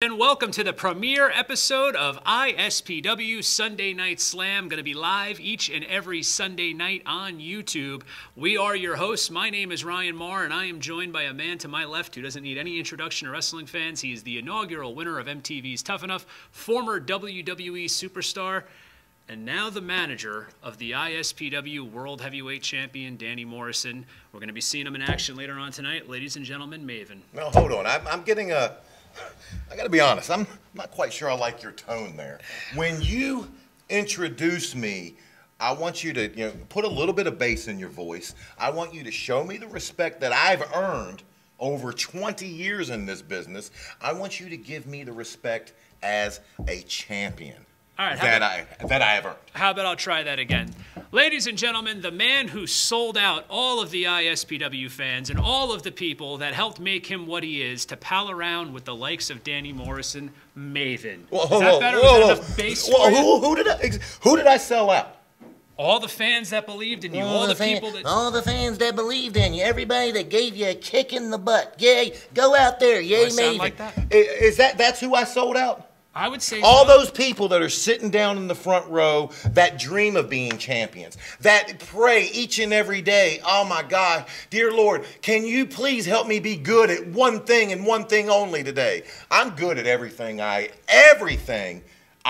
And welcome to the premiere episode of ISPW Sunday Night Slam. Going to be live each and every Sunday night on YouTube. We are your hosts. My name is Ryan Marr, and I am joined by a man to my left who doesn't need any introduction to wrestling fans. He is the inaugural winner of MTV's Tough Enough, former WWE superstar, and now the manager of the ISPW World Heavyweight Champion, Danny Morrison. We're going to be seeing him in action later on tonight. Ladies and gentlemen, Maven. Now, hold on. I'm getting a... I got to be honest, I'm not quite sure I like your tone there. When you introduce me, I want you to, put a little bit of bass in your voice. I want you to show me the respect that I've earned over 20 years in this business. I want you to give me the respect as a champion. All right, that I have earned. How about I'll try that again? Ladies and gentlemen, the man who sold out all of the ISPW fans and all of the people that helped make him what he is to pal around with the likes of Danny Morrison, Maven. Is that better? Is that enough bass for you? Who did I sell out? All the fans that believed in you, all the fans that believed in you, everybody that gave you a kick in the butt. Yay, go out there, yay, Maven. Sound like that? That's who I sold out? I would say all so. Those people that are sitting down in the front row that dream of being champions, that pray each and every day, oh my God, dear Lord, can you please help me be good at one thing and one thing only today? I'm good at everything I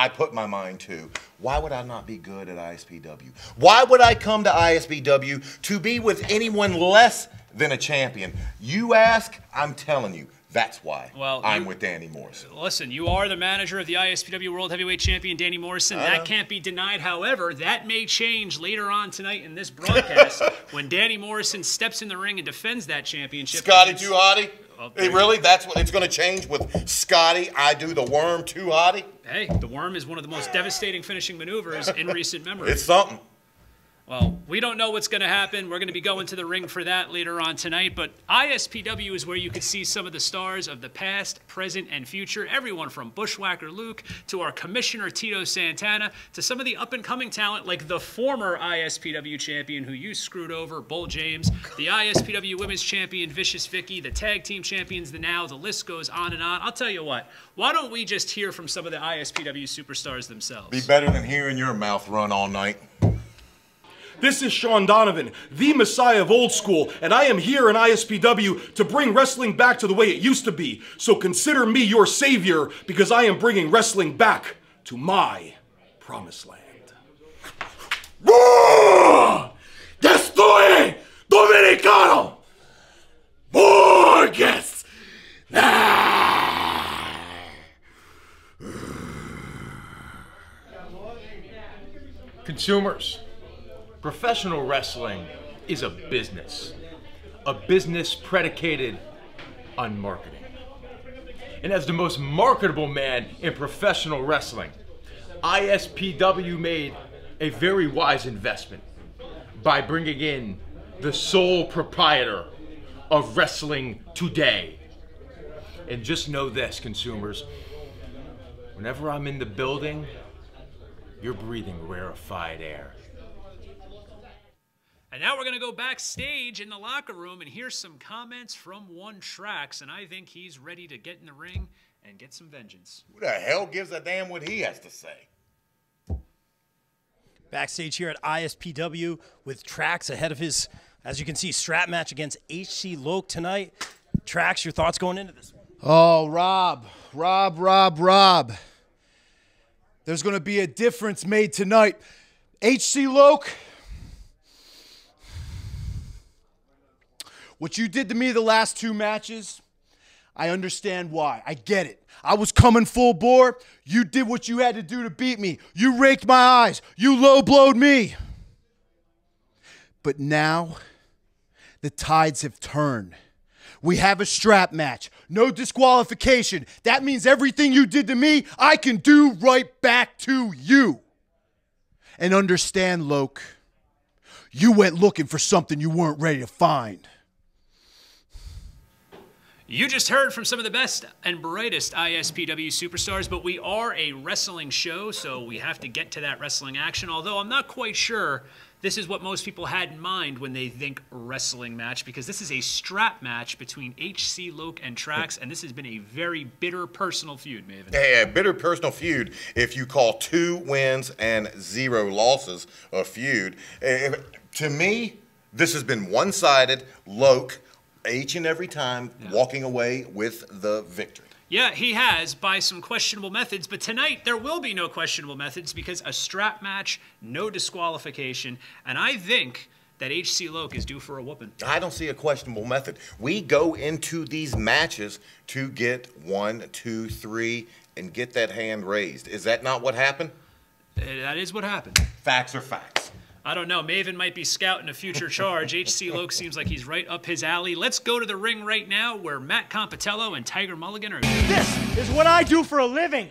put my mind to. Why would I not be good at ISPW? Why would I come to ISPW to be with anyone less than a champion? You ask, I'm telling you. That's why I'm with Danny Morrison. Listen, you are the manager of the ISPW World Heavyweight Champion, Danny Morrison. That can't be denied. However, that may change later on tonight in this broadcast when Danny Morrison steps in the ring and defends that championship. Scotty too hotty? Really? That's what it's going to change with Scotty? I do the worm too hotty? Hey, the worm is one of the most devastating finishing maneuvers in recent memory. It's something. Well, we don't know what's going to happen. We're going to be going to the ring for that later on tonight. But ISPW is where you could see some of the stars of the past, present, and future. Everyone from Bushwhacker Luke to our Commissioner Tito Santana to some of the up-and-coming talent like the former ISPW champion who you screwed over, Bull James, the ISPW Women's Champion, Vicious Vicky, the Tag Team Champions, the list goes on and on. I'll tell you what, why don't we just hear from some of the ISPW superstars themselves? Be better than hearing your mouth run all night. This is Sean Donovan, the Messiah of old school, and I am here in ISPW to bring wrestling back to the way it used to be. So consider me your savior, because I am bringing wrestling back to my promised land. Estoy Dominicano! Borges! Consumers. Professional wrestling is a business predicated on marketing. And as the most marketable man in professional wrestling, ISPW made a very wise investment by bringing in the sole proprietor of wrestling today. And just know this, consumers, whenever I'm in the building, you're breathing rarefied air. And now we're going to go backstage in the locker room and hear some comments from One Trax, and I think he's ready to get in the ring and get some vengeance. Who the hell gives a damn what he has to say? Backstage here at ISPW with Trax ahead of his, as you can see, strap match against HC Loke tonight. Trax, your thoughts going into this one? Oh, Rob. There's going to be a difference made tonight. HC Loke, what you did to me the last two matches, I understand why. I get it. I was coming full bore. You did what you had to do to beat me. You raked my eyes. You low-blowed me. But now, the tides have turned. We have a strap match. No disqualification. That means everything you did to me, I can do right back to you. And understand, Loke, you went looking for something you weren't ready to find. You just heard from some of the best and brightest ISPW superstars, but we are a wrestling show, so we have to get to that wrestling action, although I'm not quite sure this is what most people had in mind when they think wrestling match, because this is a strap match between H.C. Loke and Trax, and this has been a very bitter personal feud, Maven. Yeah, bitter personal feud if you call 2 wins and 0 losses a feud. To me, this has been one-sided. Loke, each and every time, walking away with the victory. Yeah, he has, by some questionable methods, but tonight there will be no questionable methods because a strap match, no disqualification, and I think that H.C. Loke is due for a whooping. I don't see a questionable method. We go into these matches to get 1, 2, 3, and get that hand raised. Is that not what happened? That is what happened. Facts are facts. I don't know. Maven might be scouting a future charge. H.C. Loke seems like he's right up his alley. Let's go to the ring right now where Matt Compatello and Tiger Mulligan are. This is what I do for a living.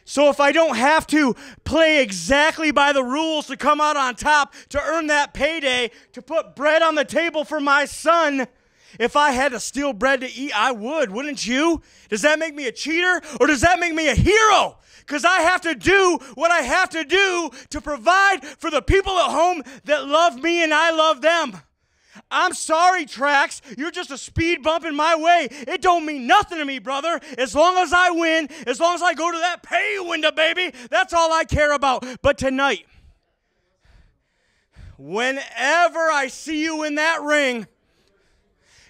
So if I don't have to play exactly by the rules to come out on top, to earn that payday, to put bread on the table for my son, if I had to steal bread to eat, I would, wouldn't you? Does that make me a cheater or does that make me a hero? Because I have to do what I have to do to provide for the people at home that love me and I love them. I'm sorry, Trax. You're just a speed bump in my way. It don't mean nothing to me, brother. As long as I win, as long as I go to that pay window, baby, that's all I care about. But tonight, whenever I see you in that ring,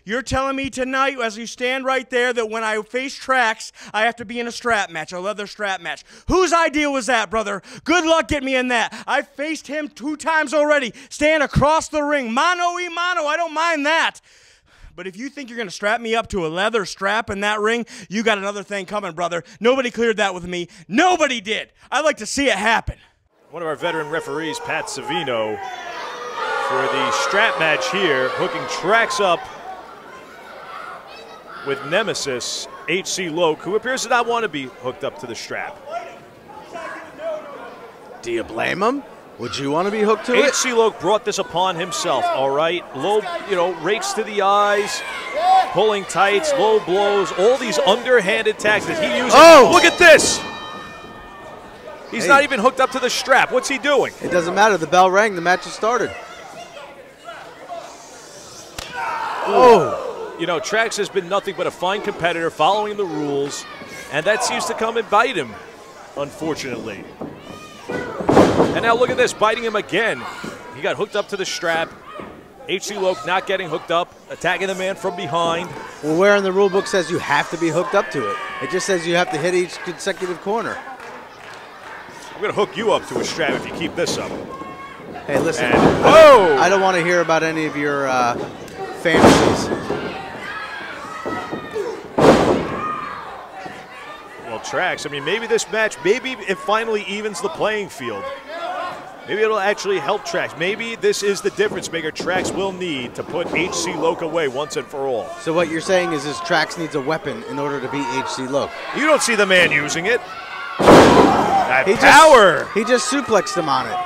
you're telling me tonight, as you stand right there, that when I face Trax, I have to be in a strap match, a leather strap match. Whose idea was that, brother? Good luck getting me in that. I faced him 2 times already, stand across the ring. Mano y mano, I don't mind that. But if you think you're going to strap me up to a leather strap in that ring, you got another thing coming, brother. Nobody cleared that with me. Nobody did. I'd like to see it happen. One of our veteran referees, Pat Savino, for the strap match here, hooking Trax up with Nemesis, H.C. Loke, who appears to not want to be hooked up to the strap. Do you blame him? Would you want to be hooked to it? H.C. Loke brought this upon himself, all right? Low, rakes to the eyes, pulling tights, low blows, all these underhanded tactics he uses. Oh! Look at this! He's not even hooked up to the strap. What's he doing? It doesn't matter. The bell rang. The match has started. Oh! Trax has been nothing but a fine competitor, following the rules, and that seems to come and bite him, unfortunately. And now look at this, biting him again. He got hooked up to the strap. H.C. Loke not getting hooked up, attacking the man from behind. Well, where in the rule book says you have to be hooked up to it? It just says you have to hit each consecutive corner. I'm going to hook you up to a strap if you keep this up. Hey, listen. Whoa! I don't want to hear about any of your fantasies. Well, Trax, maybe this match, maybe it finally evens the playing field. Maybe it'll actually help Trax. Maybe this is the difference maker Trax will need to put H.C. Loke away once and for all. So what you're saying is Trax needs a weapon in order to beat H.C. Loke. You don't see the man using it. That power! He just suplexed him on it.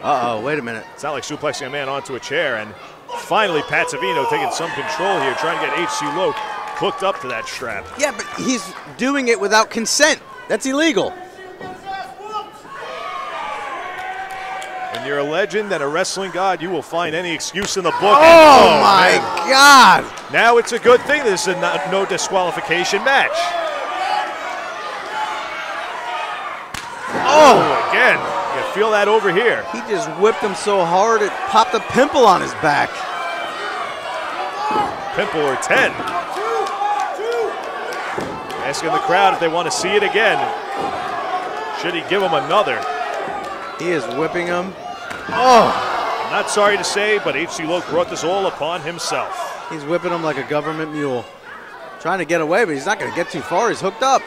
Uh-oh, wait a minute. It's not like suplexing a man onto a chair, and finally Pat Savino taking some control here, trying to get H.C. Loke hooked up to that strap. Yeah, but he's doing it without consent. That's illegal. When you're a legend and a wrestling god, you will find any excuse in the book. Oh my God! Now it's a good thing this is a no disqualification match. Oh, again. You feel that over here. He just whipped him so hard it popped a pimple on his back. Pimple or 10. Asking the crowd if they want to see it again. Should he give him another? He is whipping him. Oh! I'm not sorry to say, but H.C. Loke brought this all upon himself. He's whipping him like a government mule. Trying to get away, but he's not going to get too far. He's hooked up.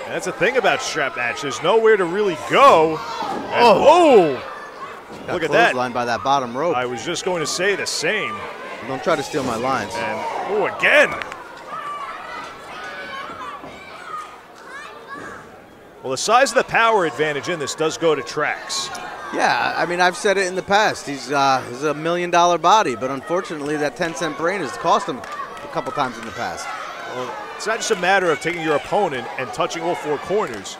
And that's the thing about strap match. There's nowhere to really go. And look at that. Line by that bottom rope. I was just going to say the same. Don't try to steal my lines. And again. Well, the size of the power advantage in this does go to Trax. Yeah, I've said it in the past. He's a $1 million body, but unfortunately that 10-cent brain has cost him a couple times in the past. Well, it's not just a matter of taking your opponent and touching all 4 corners.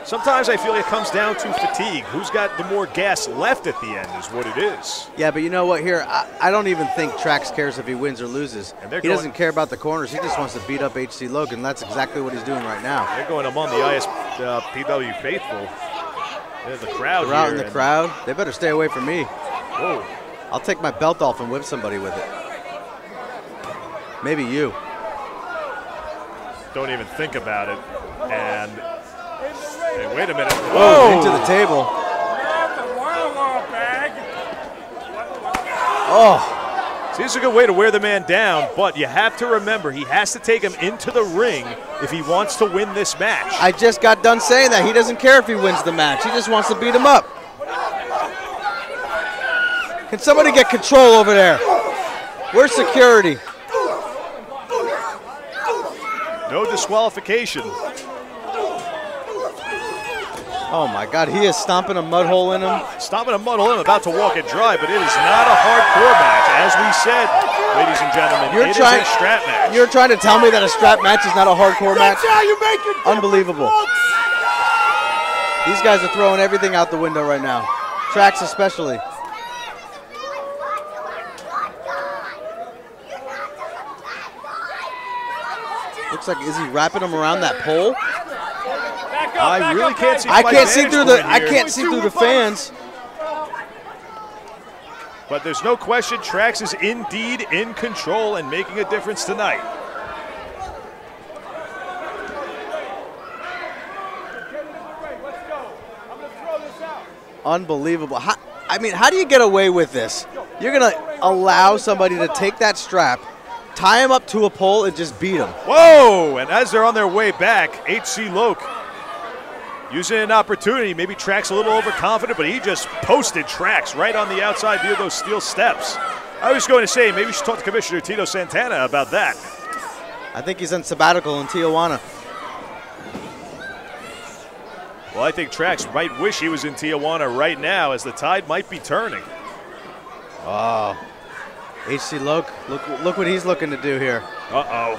Sometimes I feel it comes down to fatigue. Who's got the more gas left at the end is what it is. Yeah, but you know what? Here, I don't even think Trax cares if he wins or loses. He doesn't care about the corners. He just wants to beat up HC Logan. That's exactly what he's doing right now. They're going among the ISPW faithful. There's the crowd They're out here, in the crowd. They better stay away from me. Whoa. I'll take my belt off and whip somebody with it. Maybe you. Don't even think about it. And hey, wait a minute. Whoa! Into the table. Oh. See, this is a good way to wear the man down, but you have to remember he has to take him into the ring if he wants to win this match. I just got done saying that. He doesn't care if he wins the match. He just wants to beat him up. Can somebody get control over there? Where's security? No disqualification. Oh my God, he is stomping a mud hole in him. Stomping a mud hole in him, about to walk it dry, but it is not a hardcore match. As we said, ladies and gentlemen, it is a strap match. You're trying to tell me that a strap match is not a hardcore match? That's how you make it. Unbelievable. These guys are throwing everything out the window right now. Trax especially. Looks like, is he wrapping him around that pole? I really can't see. I can't see through the fans. But there's no question, Trax is indeed in control and making a difference tonight. Unbelievable. How do you get away with this? You're going to allow somebody to take that strap, tie him up to a pole, and just beat him. Whoa! And as they're on their way back, HC Loke using an opportunity. Maybe Trax a little overconfident, but he just posted Trax right on the outside via those steel steps. I was going to say, maybe we should talk to Commissioner Tito Santana about that. I think he's on sabbatical in Tijuana. Well, I think Trax might wish he was in Tijuana right now, as the tide might be turning. Oh. HC Loke, look what he's looking to do here. Uh-oh.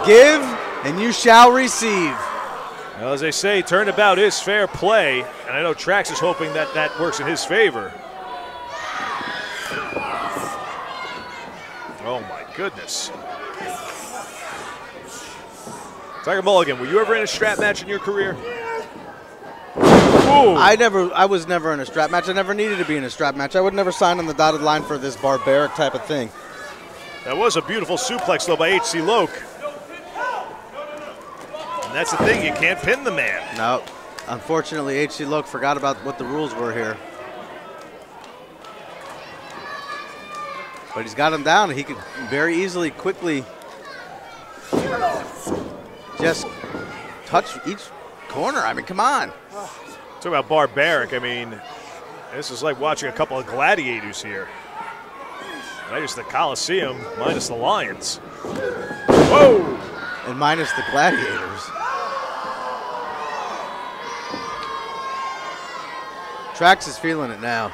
Give, and you shall receive. Well, as they say, turnabout is fair play, and I know Trax is hoping that that works in his favor. Oh, my goodness. Tiger Mulligan, were you ever in a strap match in your career? Ooh. I was never in a strap match. I never needed to be in a strap match. I would never sign on the dotted line for this barbaric type of thing. That was a beautiful suplex, though, by HC Loke. And that's the thing, you can't pin the man. No. Unfortunately, HC Loke forgot about what the rules were here. But he's got him down. He could very easily, quickly just touch each corner. I mean, come on. Talk about barbaric. I mean, this is like watching a couple of gladiators here. Minus the Coliseum, minus the Lions. Whoa! And minus the gladiators. Trax is feeling it now.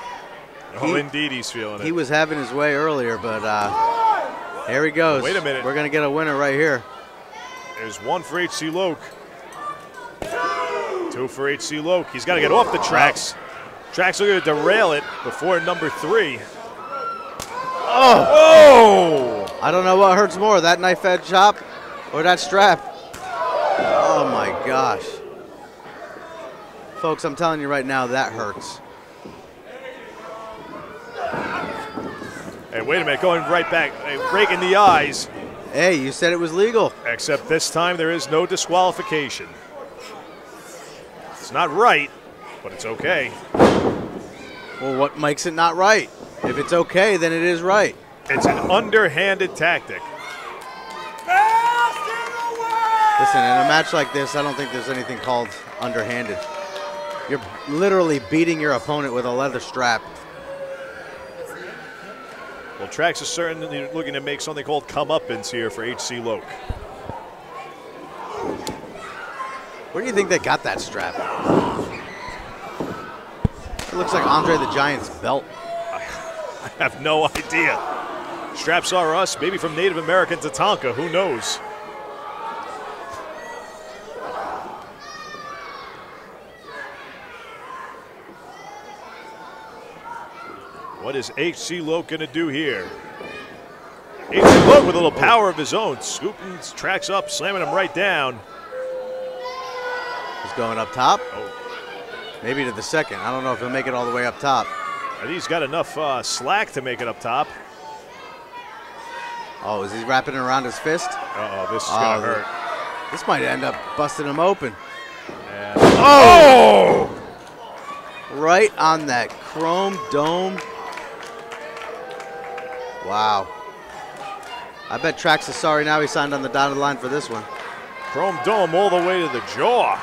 Oh, indeed he's feeling it. He was having his way earlier, but here he goes. Wait a minute. We're going to get a winner right here. There's one for HC Loke. Two for HC Loke. He's got to get off the tracks. Trax looking to derail it before number 3. Oh! I don't know what hurts more, that knife edge chop or that strap. Oh my gosh. Folks, I'm telling you right now, that hurts. Hey, wait a minute, going right back, breaking the eyes. Hey, you said it was legal. Except this time there is no disqualification. It's not right, but it's okay. Well, what makes it not right? If it's okay, then it is right. It's an underhanded tactic. Listen, in a match like this, I don't think there's anything called underhanded. You're literally beating your opponent with a leather strap. Well, Trax is certainly looking to make something called comeuppance here for HC Loke. Where do you think they got that strap? It looks like Andre the Giant's belt. I have no idea. Straps are us, maybe from Native American to Tonka, who knows? What is H.C. Loke going to do here? H.C. Loke with a little power of his own. Scooping Trax up, slamming him right down. He's going up top. Oh. Maybe to the second. I don't know if he'll make it all the way up top. I think he's got enough slack to make it up top. Oh, is he wrapping it around his fist? Uh-oh, this is going to hurt. This might end up busting him open. And oh! Right on that chrome dome. Wow. I bet Trax is sorry now he signed on the dotted line for this one. Chrome dome all the way to the jaw.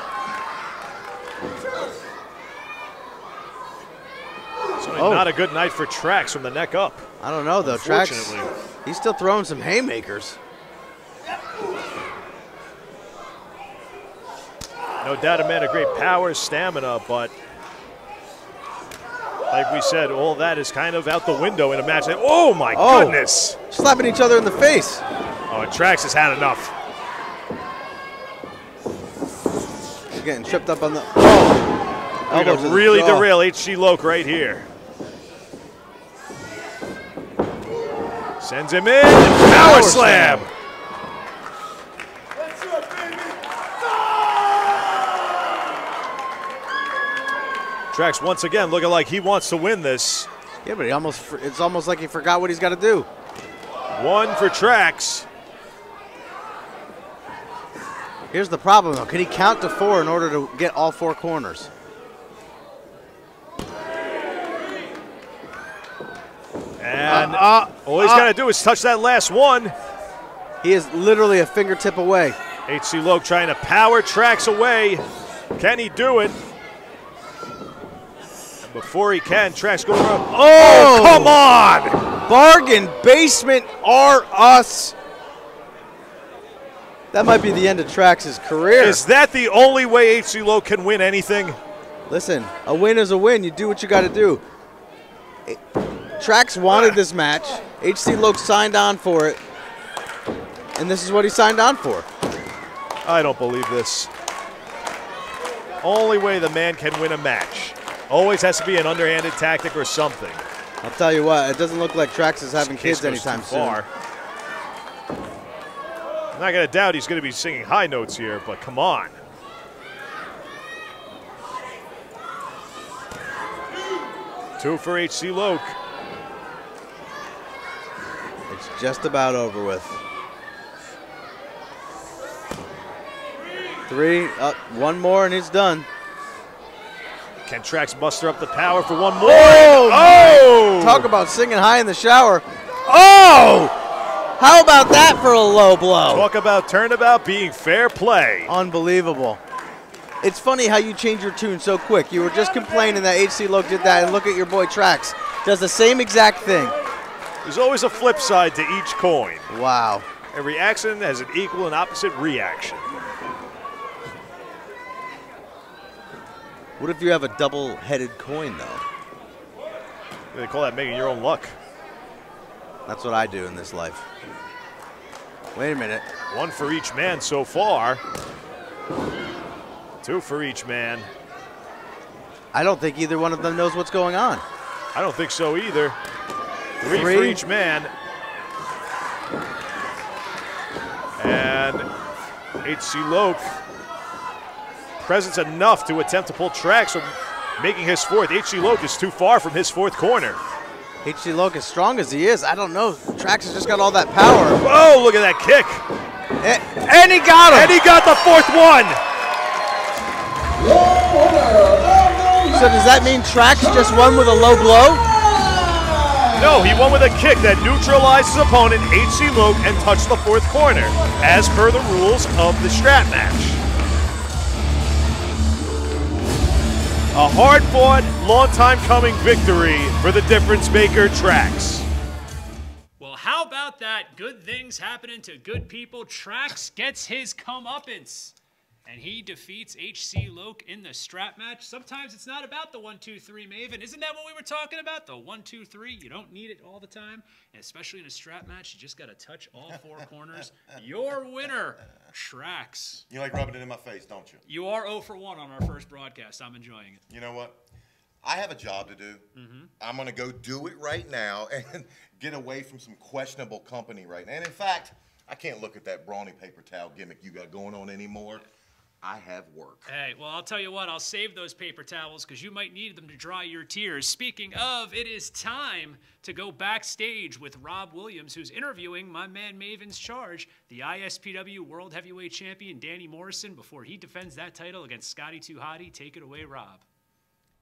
Not a good night for Trax from the neck up. I don't know, though. Trax, he's still throwing some haymakers. No doubt a man of great power, stamina, but like we said, all that is kind of out the window in a match. Oh, my goodness. Slapping each other in the face. Oh, and Trax has had enough. He's getting tripped up on the... We're going to really derail H.C. Loke right here. Sends him in, and power slam. Trax once again looking like he wants to win this. Yeah, but it's almost like he forgot what he's got to do. One for Trax. Here's the problem, though. Can he count to 4 in order to get all 4 corners? And all he's got to do is touch that last one. He is literally a fingertip away. H.C. Loke trying to power Trax away. Can he do it? And before he can, Trax going around. Oh, come on! Bargain basement are us. That might be the end of Trax's career. Is that the only way H.C. Loke can win anything? Listen, a win is a win. You do what you got to do. Trax wanted this match. H.C. Loke signed on for it. And this is what he signed on for. I don't believe this. Only way the man can win a match. Always has to be an underhanded tactic or something. I'll tell you what, it doesn't look like Trax is having kids anytime soon. I'm not going to doubt he's going to be singing high notes here, but come on. Two for H.C. Loke. It's just about over with. 3, one more and he's done. Can Trax muster up the power for one more? Oh! Talk about singing high in the shower. Oh! How about that for a low blow? Talk about turnabout being fair play. Unbelievable. It's funny how you change your tune so quick. You were just complaining that H.C. Loke did that, and look at your boy Trax. Does the same exact thing. There's always a flip side to each coin. Wow. Every action has an equal and opposite reaction. What if you have a double-headed coin, though? They call that making your own luck. That's what I do in this life. Wait a minute. One for each man so far. Two for each man. I don't think either one of them knows what's going on. I don't think so either. Three for each man. And H.C. Loke, presence enough to attempt to pull Trax from making his fourth. H.C. Loke is too far from his fourth corner. H.C. Loke, as strong as he is, I don't know. Trax has just got all that power. Oh, look at that kick. And he got him. And he got the fourth one. So does that mean Trax just won with a low blow? No, he won with a kick that neutralized his opponent, H.C. Loke, and touched the fourth corner, as per the rules of the strap match. A hard-fought, long-time coming victory for the difference maker, Trax. Well, how about that? Good things happening to good people. Trax gets his comeuppance. And he defeats H.C. Loke in the strap match. Sometimes it's not about the 1, 2, 3, Maven. Isn't that what we were talking about? The 1, 2, 3. You don't need it all the time. And especially in a strap match, you just got to touch all 4 corners. Your winner, Trax. You like rubbing it in my face, don't you? You are 0 for 1 on our first broadcast. I'm enjoying it. You know what? I have a job to do. I'm going to go do it right now and get away from some questionable company right now. And in fact, I can't look at that brawny paper towel gimmick you got going on anymore. I have work. Hey, well, I'll tell you what, I'll save those paper towels because you might need them to dry your tears. Speaking of, it is time to go backstage with Rob Williams, who's interviewing my man Maven's Charge, the ISPW World Heavyweight Champion Danny Morrison, before he defends that title against Scotty 2 Hotty. Take it away, Rob.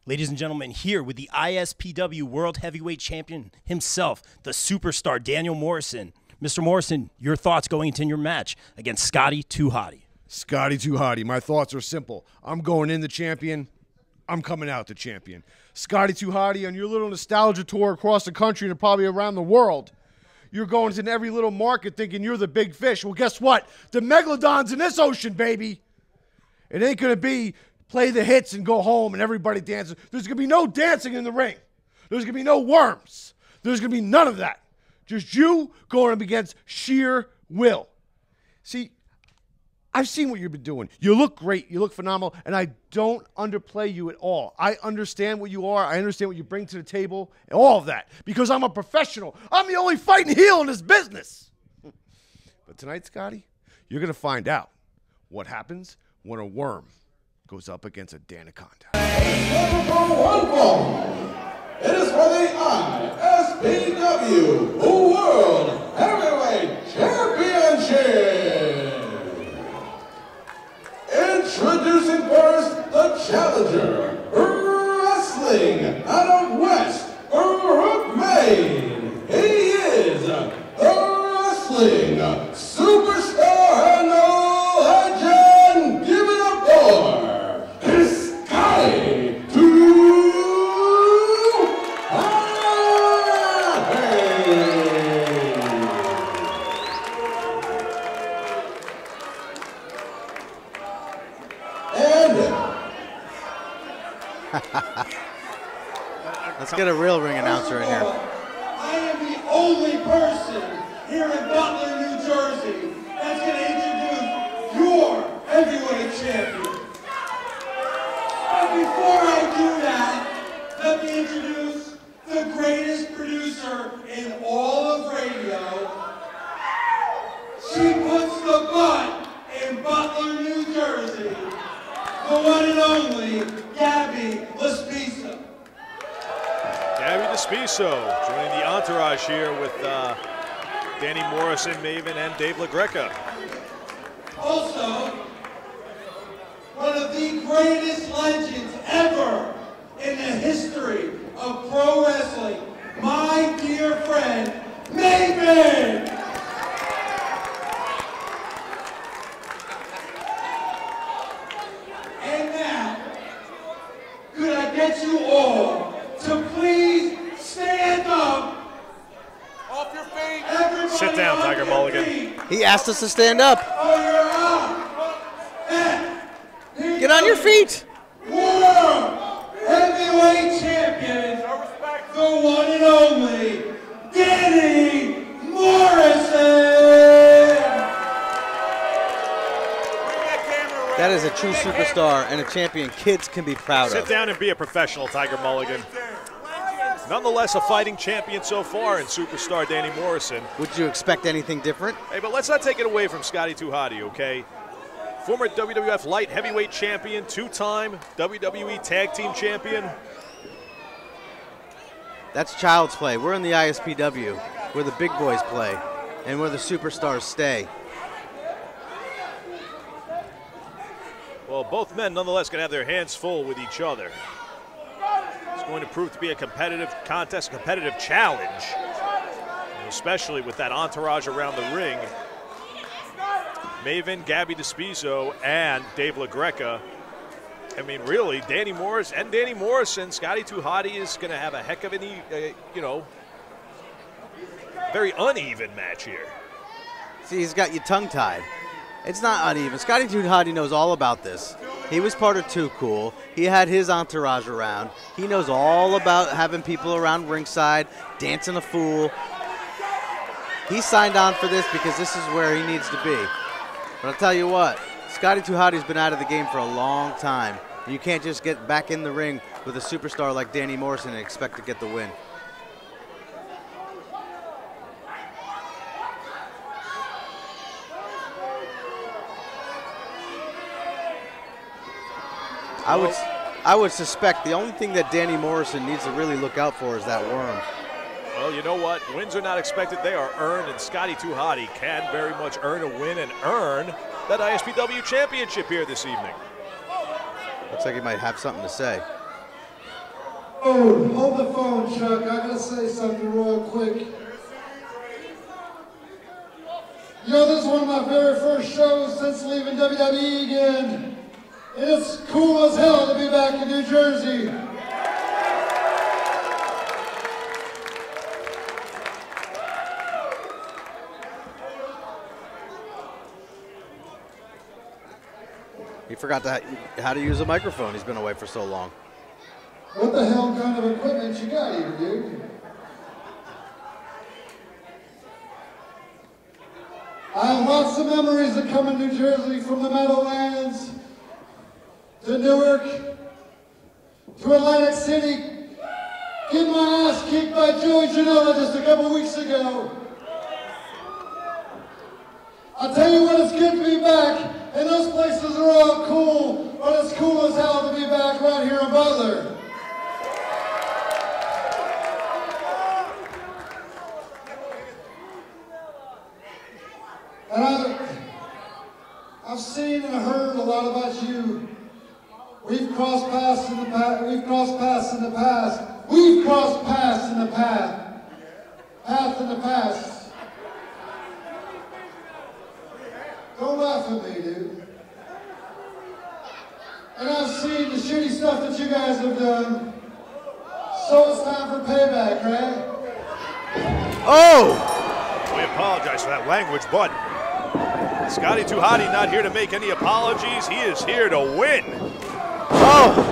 Ladies and gentlemen, here with the ISPW World Heavyweight Champion himself, the superstar Daniel Morrison. Mr. Morrison, your thoughts going into your match against Scotty 2 Hotty. Scotty 2 Hotty, my thoughts are simple. I'm going in the champion. I'm coming out the champion. Scotty 2 Hotty, on your little nostalgia tour across the country and probably around the world, you're going to every little market thinking you're the big fish. Well, guess what? The megalodon's in this ocean, baby. It ain't going to be play the hits and go home and everybody dances. There's going to be no dancing in the ring. There's going to be no worms. There's going to be none of that. Just you going up against sheer will. See, I've seen what you've been doing. You look great. You look phenomenal. And I don't underplay you at all. I understand what you are. I understand what you bring to the table. And all of that. Because I'm a professional. I'm the only fighting heel in this business. But tonight, Scotty, you're going to find out what happens when a worm goes up against a Danaconda. It is for the ISPW World Heavyweight Championship. Introducing first the challenger, wrestling out of West Brook, Maine. He is the wrestling superstar and legend. Give it up for Scotty 2 Let's get a real ring announcer in here. I am the only person here in Butler, New Jersey that's going to introduce your heavyweight champion. But before I do that, let me introduce the greatest producer in all of radio. She puts the butt in Butler, New Jersey. The one and only Gabby Lespiso. Gabby Despiso joining the entourage here with Danny Morrison, Maven, and Dave LaGreca. Also, one of the greatest legends ever in the history of pro wrestling, my dear friend, Maven! And now, could I get you all to please stand up? Off your feet. Everybody sit down, Tiger Mulligan. He asked us to stand up. Get on your feet. World Heavyweight Champion, the one and only Danny Morrison. That is a true superstar and a champion kids can be proud Sit of. down and be a professional, Tiger Mulligan. Nonetheless, a fighting champion so far in superstar Danny Morrison. Would you expect anything different? Hey, but let's not take it away from Scotty 2 Hotty, okay? Former WWF Light Heavyweight Champion, two-time WWE Tag Team Champion. That's child's play. We're in the ISPW, where the big boys play, and where the superstars stay. Well, both men nonetheless going to have their hands full with each other. It's going to prove to be a competitive contest, a competitive challenge, especially with that entourage around the ring. Maven, Gabby Despiso, and Dave LaGreca. I mean, really, Danny Morrison, Scotty 2 Hotty is going to have a heck of an, very uneven match here. See, he's got you tongue-tied. It's not uneven. Scotty 2 Hotty knows all about this. He was part of Too Cool. He had his entourage around. He knows all about having people around ringside, dancing a fool. He signed on for this because this is where he needs to be. But I'll tell you what, Scotty 2 Hotty's been out of the game for a long time. You can't just get back in the ring with a superstar like Danny Morrison and expect to get the win. I would suspect the only thing that Danny Morrison needs to really look out for is that worm. Well, you know what? Wins are not expected. They are earned, and Scotty 2 Hotty can very much earn a win and earn that ISPW championship here this evening. Looks like he might have something to say. Oh, hold the phone, Chuck. I gotta say something real quick. You know, this is one of my very first shows since leaving WWE again. And it's cool as hell to be back in New Jersey. He forgot how to use a microphone. He's been away for so long. What the hell kind of equipment you got here, dude? I have lots of memories of coming to New Jersey from the Meadowlands to Newark to Atlantic City, getting my ass kicked by Joey Janela just a couple weeks ago. I'll tell you what, it's good to be back, and those places are all cool, but it's cool as hell to be back right here in Butler. And I've seen and heard a lot about you. We've crossed paths in the past. We've crossed paths in the past. We've crossed paths in the past. Path in the past. Don't laugh at me, dude. And I've seen the shitty stuff that you guys have done. So it's time for payback, right? Oh! We apologize for that language, but Scotty 2 Hotty not here to make any apologies. He is here to win. Oh!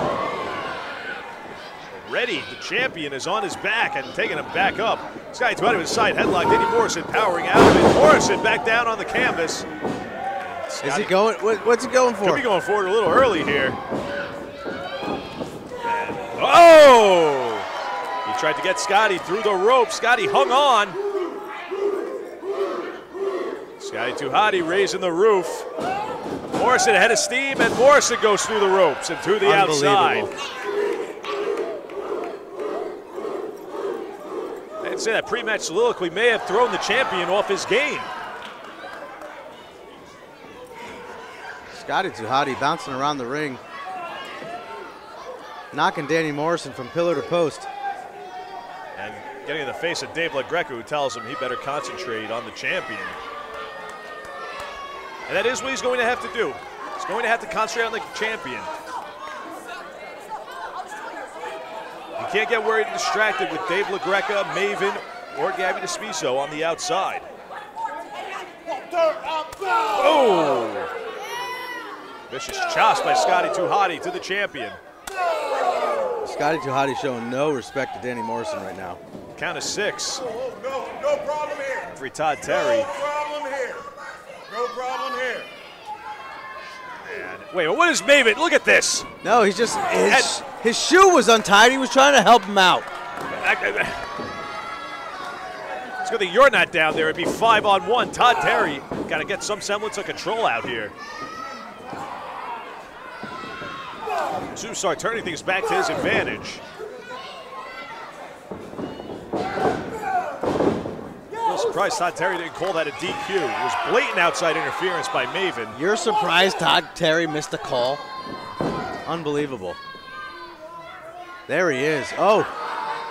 Ready, the champion is on his back and taking him back up. Scotty 2 Hotty with a side headlock. Danny Morrison powering out of it. Morrison back down on the canvas. Is he going? What's he going for? Could be going forward a little early here. And, oh! He tried to get Scotty through the rope. Scotty hung on. Scotty 2 Hotty raising the roof. Morrison ahead of steam, and Morrison goes through the ropes and to the outside. I'd say that pre-match soliloquy may have thrown the champion off his game. Scotty 2 Hotty bouncing around the ring, knocking Danny Morrison from pillar to post. And getting in the face of Dave LaGreca, who tells him he better concentrate on the champion. And that is what he's going to have to do. He's going to have to concentrate on the champion. You can't get worried and distracted with Dave LaGreca, Maven, or Gabby DeSpiso on the outside. Oh! Vicious chops by Scotty 2 Hotty to the champion. Scotty 2 Hotty showing no respect to Danny Morrison right now. Count of 6. No problem here. Referee Todd Terry. No problem here. No problem here. And wait, what is Maven? Look at this. No, he's just his shoe was untied. He was trying to help him out. It's good that you're not down there. It'd be 5-on-1. Todd Terry got to get some semblance of control out here. Superstar turning things back to his advantage. I'm surprised Todd Terry didn't call that a DQ. It was blatant outside interference by Maven. You're surprised Todd Terry missed a call? Unbelievable. There he is. Oh,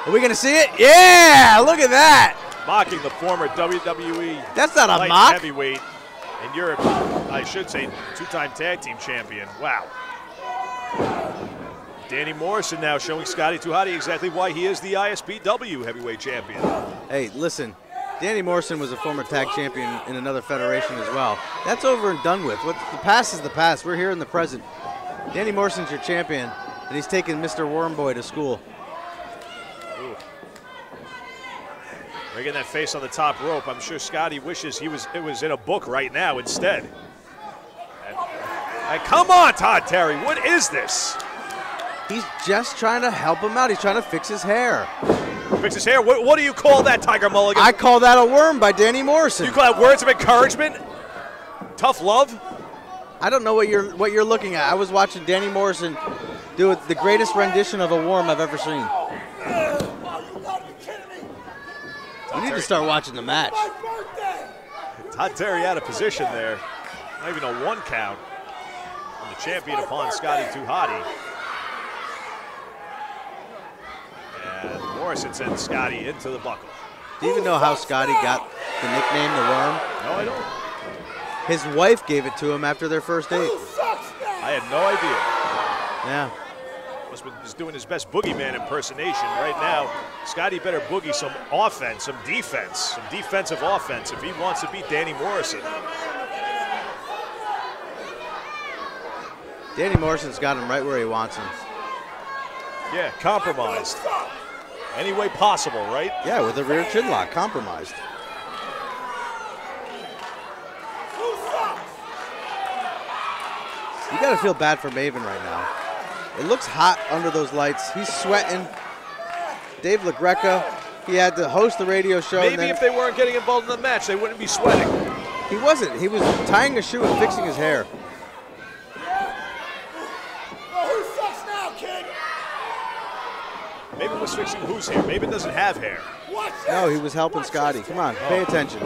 are we going to see it? Yeah, look at that. Mocking the former WWE That's not a light mock. heavyweight in Europe, I should say, two-time tag team champion. Wow. Danny Morrison now showing Scotty 2 Hotty exactly why he is the ISPW heavyweight champion. Hey, listen, Danny Morrison was a former tag champion in another federation as well. That's over and done with. The past is the past. We're here in the present. Danny Morrison's your champion, and he's taking Mr. Wormboy to school. Ooh. Rigging that face on the top rope. I'm sure Scotty wishes it was in a book right now instead. And come on, Todd Terry. What is this? He's just trying to help him out. He's trying to fix his hair. Fix his hair? What do you call that, Tiger Mulligan? I call that a worm by Danny Morrison. You call that words of encouragement? Tough love? I don't know what you're looking at. I was watching Danny Morrison do the greatest rendition of a worm I've ever seen. You need to start watching the match. Todd Terry out of position there. Not even a 1 count on the champion upon Scotty 2 Hotty. And Morrison sends Scotty into the buckle. Do you even know how Scotty got the nickname the Worm? No, I don't. His wife gave it to him after their first date. I had no idea. Yeah. Must be just doing his best boogeyman impersonation right now. Scotty better boogie some offense, some defense, some defensive offense if he wants to beat Danny Morrison. Danny Morrison's got him right where he wants him. Yeah, compromised. Any way possible, right? Yeah, with a rear chin lock, compromised. You got to feel bad for Maven right now. It looks hot under those lights. He's sweating. Dave LaGreca, he had to host the radio show. Maybe if they weren't getting involved in the match, they wouldn't be sweating. He wasn't. He was tying a shoe and fixing his hair. Maven was fixing whose hair? Maven doesn't have hair. No, he was helping Scotty. Come on, pay attention.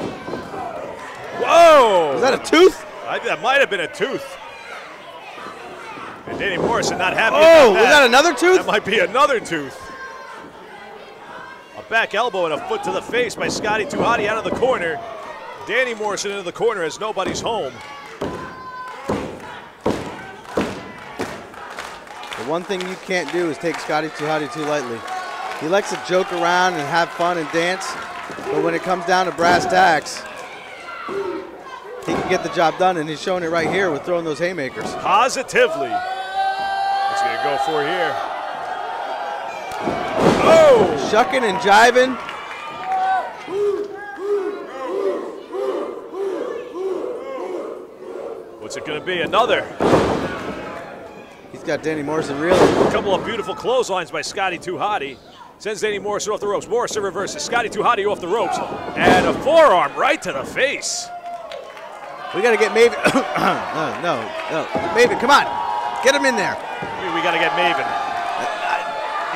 Whoa! Was that a tooth? That might have been a tooth. And Danny Morrison not happy about about was that another tooth? That might be another tooth. A back elbow and a foot to the face by Scotty 2 Hotty out of the corner. Danny Morrison into the corner as nobody's home. The one thing you can't do is take Scotty 2 Hotty too lightly. He likes to joke around and have fun and dance, but when it comes down to brass tacks, he can get the job done, and he's showing it right here with throwing those haymakers. Positively. What's he going to go for here? Oh! Shucking and jiving. What's it going to be? Another. He's got Danny Morrison reeling. A couple of beautiful clotheslines by Scotty 2 Hotty. Sends Danny Morrison off the ropes. Morrison reverses. Scotty 2 Hotty off the ropes. And a forearm right to the face. We got to get Maven. no. Maven, come on. Get him in there. We got to get Maven.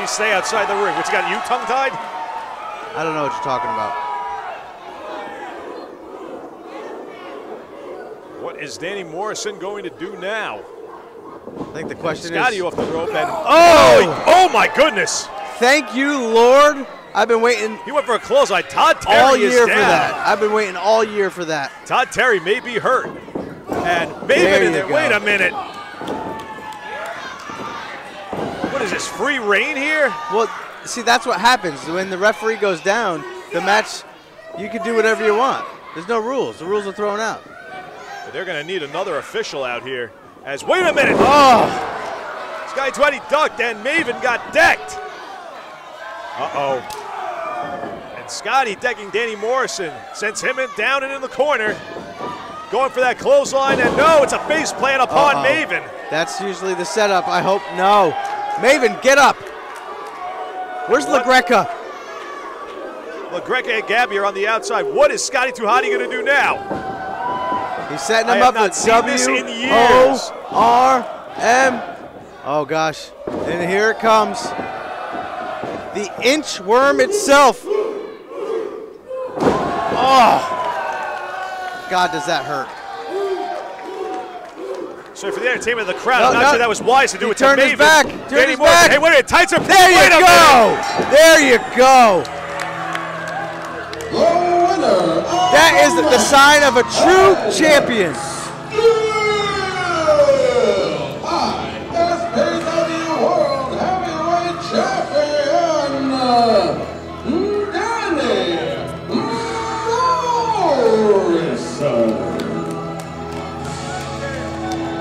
He stay outside the ring. What's he got, you tongue-tied? I don't know what you're talking about. What is Danny Morrison going to do now? I think the question Scotty is... off the rope and... Oh my goodness! Thank you, Lord. I've been waiting... He went for a clothesline. Todd Terry all year is down. for that. I've been waiting all year for that. Todd Terry may be hurt. And Maven in there. Wait a minute. What is this, free reign here? Well, see, that's what happens. When the referee goes down, the match, you can do whatever you want. There's no rules. The rules are thrown out. But they're going to need another official out here. As, wait a minute. Oh! Sky 20 ducked and Maven got decked. Uh-oh. And Scotty decking Danny Morrison. Sends him down and in the corner. Going for that clothesline, and no, it's a face plant upon Maven. That's usually the setup. I hope no. Maven, get up. Where's LaGreca? LaGreca and Gabby are on the outside. What is Scotty 2 Hotty going to do now? He's setting him up with W-O-R-M. Oh, gosh. And here it comes. The inchworm itself. Oh. God, does that hurt. So for the entertainment of the crowd, I'm not sure that was wise to do it to Maven. Turn his back. Turn his back. Hey, wait a minute. Tights are... There you go. There you go. That is the sign of a true champion. ISPW World Heavyweight Champion, Danny Morrison.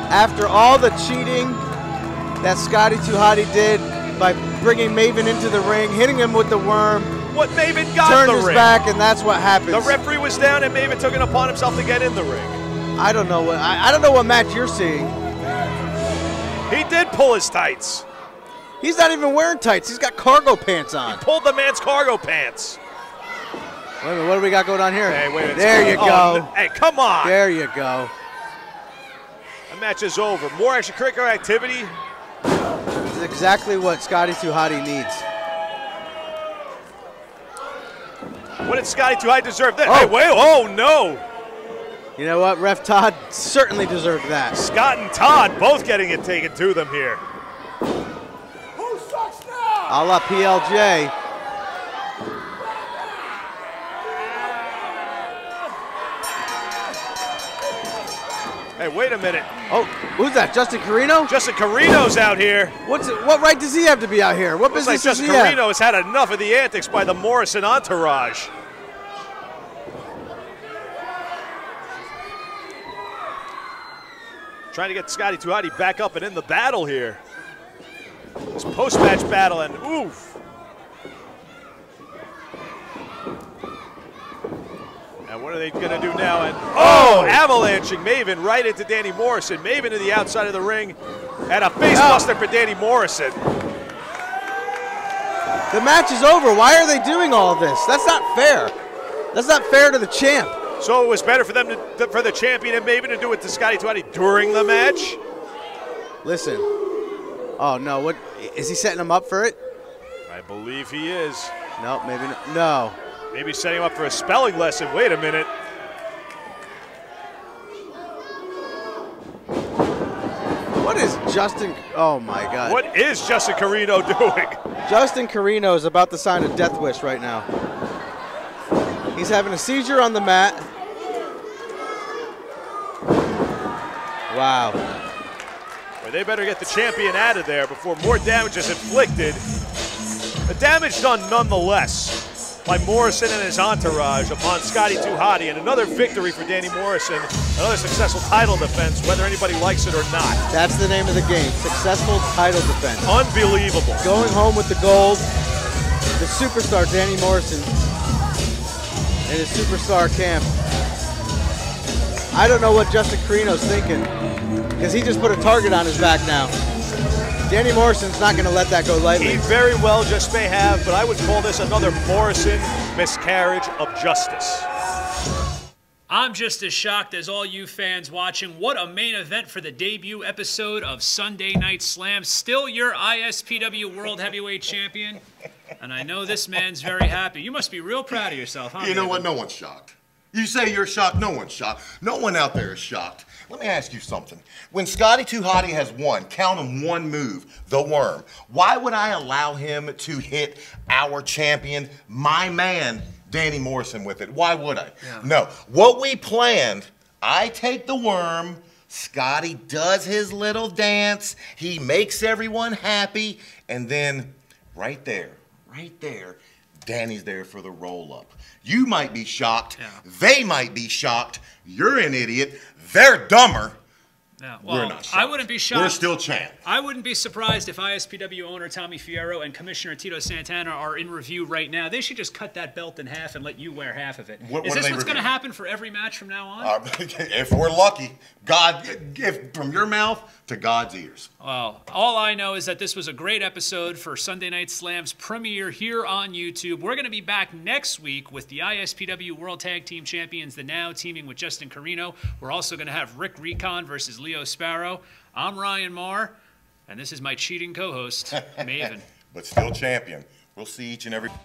After all the cheating that Scotty 2 Hotty did by bringing Maven into the ring, hitting him with the worm, what Maven got turned in the his ring. back, and that's what happens. The referee was down, and Maven took it upon himself to get in the ring. I don't know what match you're seeing. He did pull his tights. He's not even wearing tights. He's got cargo pants on. Pulled the man's cargo pants. Wait a minute, what do we got going on here? Hey, wait a minute. There you go. Hey, come on. There you go. The match is over. More extracurricular activity. This is exactly what Scotty 2 Hotty needs. What did Scotty 2 Hotty deserve then? Oh. Hey, wait. Oh, no. You know what? Ref Todd certainly deserved that. Scott and Todd both getting it taken to them here. Who sucks now? A la PLJ. Hey, wait a minute. Oh, who's that? Justin Carino? Justin Carino's out here. What right does he have to be out here? What Looks business like does Justin he have? Carino has had enough of the antics by the Morrison entourage. Trying to get Scotty 2 Hotty back up and in the battle here. This post-match battle, and oof. And what are they going to do now? And avalanching Maven right into Danny Morrison. Maven to the outside of the ring, and a facebuster for Danny Morrison. The match is over. Why are they doing all of this? That's not fair. That's not fair to the champ. So it was better for them for the champion and Maven to do it to Scotty 2 Hotty during the match? Listen. Oh no, what is he setting him up for it? I believe he is. No, maybe not. No. Maybe setting him up for a spelling lesson. Wait a minute. What is Justin? Oh my God. What is Justin Carino doing? Justin Carino is about to sign a death wish right now. He's having a seizure on the mat. Wow. Well, they better get the champion out of there before more damage is inflicted. The damage done nonetheless by Morrison and his entourage upon Scotty 2 Hotty, and another victory for Danny Morrison, another successful title defense, whether anybody likes it or not. That's the name of the game. Successful title defense. Unbelievable. Going home with the gold. The superstar Danny Morrison in his superstar camp. I don't know what Justin Carino's thinking, because he just put a target on his back now. Danny Morrison's not going to let that go lightly. He very well just may have, but I would call this another Morrison miscarriage of justice. I'm just as shocked as all you fans watching. What a main event for the debut episode of Sunday Night Slam. Still your ISPW World Heavyweight Champion. And I know this man's very happy. You must be real proud of yourself, huh? You know what? No one's shocked. You say you're shocked, no one's shocked. No one out there is shocked. Let me ask you something. When Scotty 2 Hotty has one, count him, one move, the worm, why would I allow him to hit our champion, my man, Danny Morrison with it? Why would I? Yeah. No. What we planned, I take the worm, Scotty does his little dance, he makes everyone happy, and then right there, Danny's there for the roll-up. You might be shocked. Yeah. They might be shocked. You're an idiot. They're dumber. Yeah, well, we're not shocked. I wouldn't be shocked. We're still champ. I wouldn't be surprised if ISPW owner Tommy Fierro and Commissioner Tito Santana are in review right now. They should just cut that belt in half and let you wear half of it. Is this what's going to happen for every match from now on? If we're lucky. God, from your mouth to God's ears. Well, all I know is that this was a great episode for Sunday Night Slam's premiere here on YouTube. We're going to be back next week with the ISPW World Tag Team Champions, the Now, teaming with Justin Carino. We're also going to have Rick Recon versus Leo Sparrow. I'm Ryan Marr, and this is my cheating co-host, Maven. But still champion. We'll see each and every...